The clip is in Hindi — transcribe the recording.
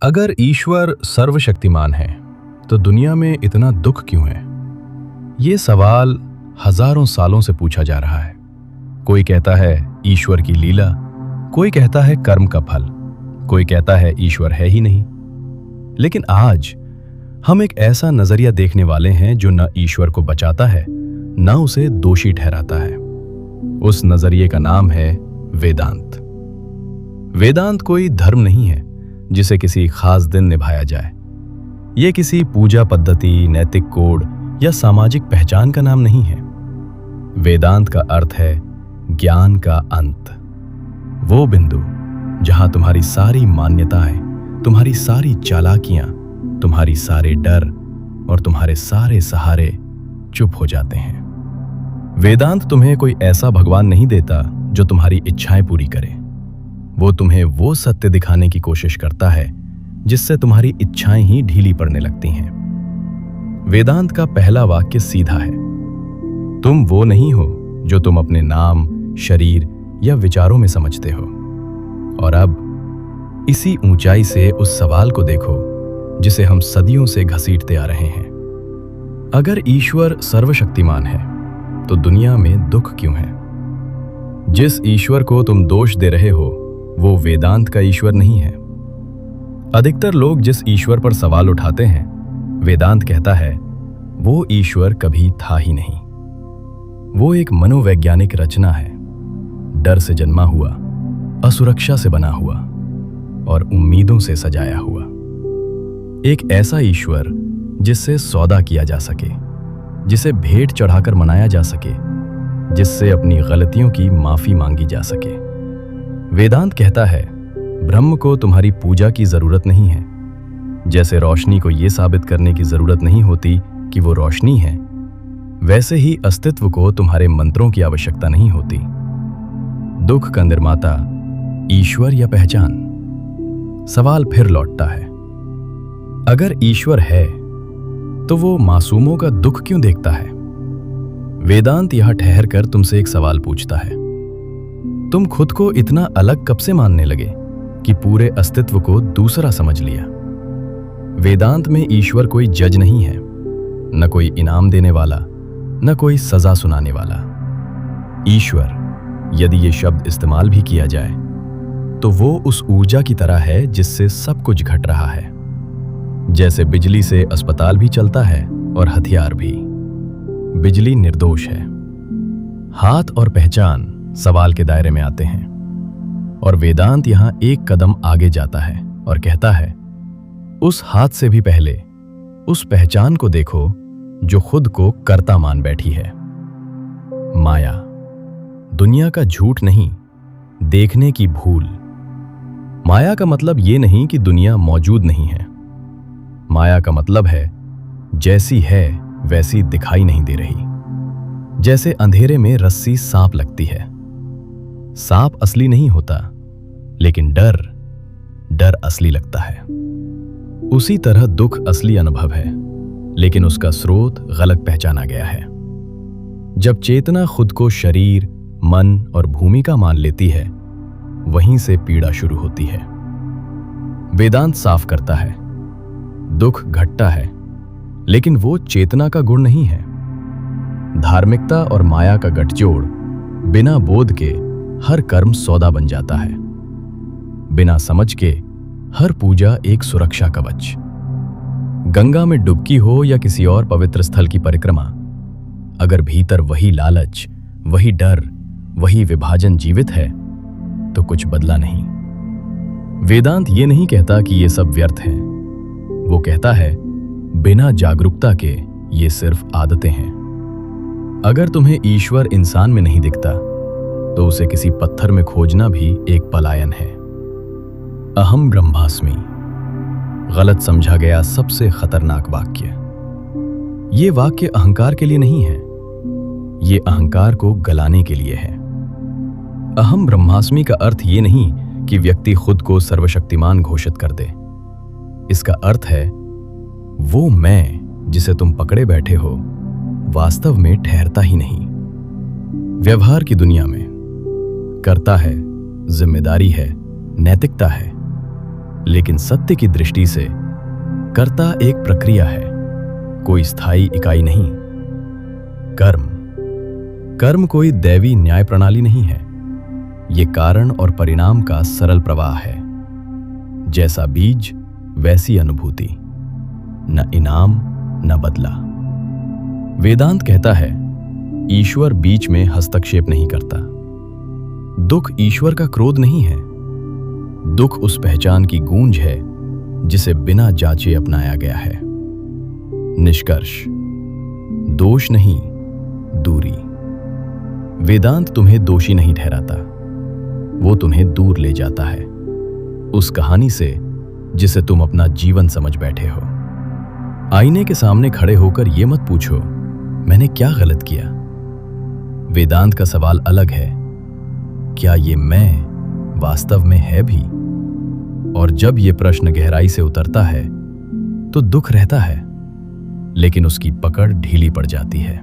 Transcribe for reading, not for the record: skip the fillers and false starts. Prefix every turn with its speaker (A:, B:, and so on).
A: अगर ईश्वर सर्वशक्तिमान है तो दुनिया में इतना दुख क्यों है? ये सवाल हजारों सालों से पूछा जा रहा है। कोई कहता है ईश्वर की लीला, कोई कहता है कर्म का फल, कोई कहता है ईश्वर है ही नहीं। लेकिन आज हम एक ऐसा नजरिया देखने वाले हैं जो न ईश्वर को बचाता है न उसे दोषी ठहराता है। उस नजरिए का नाम है वेदांत। वेदांत कोई धर्म नहीं है जिसे किसी खास दिन निभाया जाए। यह किसी पूजा पद्धति, नैतिक कोड या सामाजिक पहचान का नाम नहीं है। वेदांत का अर्थ है ज्ञान का अंत, वो बिंदु जहां तुम्हारी सारी मान्यताएं, तुम्हारी सारी चालाकियां, तुम्हारी सारे डर और तुम्हारे सारे सहारे चुप हो जाते हैं। वेदांत तुम्हें कोई ऐसा भगवान नहीं देता जो तुम्हारी इच्छाएं पूरी करे। वो तुम्हें वो सत्य दिखाने की कोशिश करता है जिससे तुम्हारी इच्छाएं ही ढीली पड़ने लगती हैं। वेदांत का पहला वाक्य सीधा है, तुम वो नहीं हो जो तुम अपने नाम, शरीर या विचारों में समझते हो। और अब इसी ऊंचाई से उस सवाल को देखो जिसे हम सदियों से घसीटते आ रहे हैं। अगर ईश्वर सर्वशक्तिमान है तो दुनिया में दुख क्यों है? जिस ईश्वर को तुम दोष दे रहे हो वो वेदांत का ईश्वर नहीं है। अधिकतर लोग जिस ईश्वर पर सवाल उठाते हैं, वेदांत कहता है वो ईश्वर कभी था ही नहीं। वो एक मनोवैज्ञानिक रचना है, डर से जन्मा हुआ, असुरक्षा से बना हुआ और उम्मीदों से सजाया हुआ। एक ऐसा ईश्वर जिससे सौदा किया जा सके, जिसे भेंट चढ़ाकर मनाया जा सके, जिससे अपनी गलतियों की माफी मांगी जा सके। वेदांत कहता है ब्रह्म को तुम्हारी पूजा की जरूरत नहीं है। जैसे रोशनी को यह साबित करने की जरूरत नहीं होती कि वो रोशनी है, वैसे ही अस्तित्व को तुम्हारे मंत्रों की आवश्यकता नहीं होती। दुख का निर्माता ईश्वर या पहचान? सवाल फिर लौटता है, अगर ईश्वर है तो वो मासूमों का दुख क्यों देखता है? वेदांत यहां ठहर कर तुमसे एक सवाल पूछता है, तुम खुद को इतना अलग कब से मानने लगे कि पूरे अस्तित्व को दूसरा समझ लिया? वेदांत में ईश्वर कोई जज नहीं है, न कोई इनाम देने वाला, न कोई सजा सुनाने वाला। ईश्वर, यदि ये शब्द इस्तेमाल भी किया जाए तो वो उस ऊर्जा की तरह है जिससे सब कुछ घट रहा है। जैसे बिजली से अस्पताल भी चलता है और हथियार भी। बिजली निर्दोष है। हाथ और पहचान सवाल के दायरे में आते हैं। और वेदांत यहां एक कदम आगे जाता है और कहता है उस हाथ से भी पहले उस पहचान को देखो जो खुद को कर्ता मान बैठी है। माया, दुनिया का झूठ नहीं, देखने की भूल। माया का मतलब ये नहीं कि दुनिया मौजूद नहीं है। माया का मतलब है जैसी है वैसी दिखाई नहीं दे रही। जैसे अंधेरे में रस्सी सांप लगती है। सांप असली नहीं होता, लेकिन डर असली लगता है। उसी तरह दुख असली अनुभव है, लेकिन उसका स्रोत गलत पहचाना गया है। जब चेतना खुद को शरीर, मन और भूमिका मान लेती है, वहीं से पीड़ा शुरू होती है। वेदांत साफ करता है, दुख घटता है, लेकिन वो चेतना का गुण नहीं है। धार्मिकता और माया का गठजोड़ बिना बोध के हर कर्म सौदा बन जाता है। बिना समझ के हर पूजा एक सुरक्षा कवच। गंगा में डुबकी हो या किसी और पवित्र स्थल की परिक्रमा, अगर भीतर वही लालच, वही डर, वही विभाजन जीवित है तो कुछ बदला नहीं। वेदांत ये नहीं कहता कि ये सब व्यर्थ है। वो कहता है बिना जागरूकता के ये सिर्फ आदतें हैं। अगर तुम्हें ईश्वर इंसान में नहीं दिखता तो उसे किसी पत्थर में खोजना भी एक पलायन है। अहम ब्रह्मास्मि, गलत समझा गया सबसे खतरनाक वाक्य। ये वाक्य अहंकार के लिए नहीं है, ये अहंकार को गलाने के लिए है। अहम ब्रह्मास्मि का अर्थ ये नहीं कि व्यक्ति खुद को सर्वशक्तिमान घोषित कर दे। इसका अर्थ है वो मैं जिसे तुम पकड़े बैठे हो वास्तव में ठहरता ही नहीं। व्यवहार की दुनिया में कर्ता है, जिम्मेदारी है, नैतिकता है, लेकिन सत्य की दृष्टि से कर्ता एक प्रक्रिया है, कोई स्थायी इकाई नहीं। कर्म कर्म कोई दैवी न्याय प्रणाली नहीं है। ये कारण और परिणाम का सरल प्रवाह है। जैसा बीज वैसी अनुभूति, न इनाम न बदला। वेदांत कहता है ईश्वर बीच में हस्तक्षेप नहीं करता। दुख ईश्वर का क्रोध नहीं है। दुख उस पहचान की गूंज है जिसे बिना जांचे अपनाया गया है। निष्कर्ष, दोष नहीं, दूरी। वेदांत तुम्हें दोषी नहीं ठहराता, वो तुम्हें दूर ले जाता है उस कहानी से जिसे तुम अपना जीवन समझ बैठे हो। आईने के सामने खड़े होकर यह मत पूछो मैंने क्या गलत किया। वेदांत का सवाल अलग है, क्या ये मैं वास्तव में है भी? और जब ये प्रश्न गहराई से उतरता है तो दुख रहता है, लेकिन उसकी पकड़ ढीली पड़ जाती है।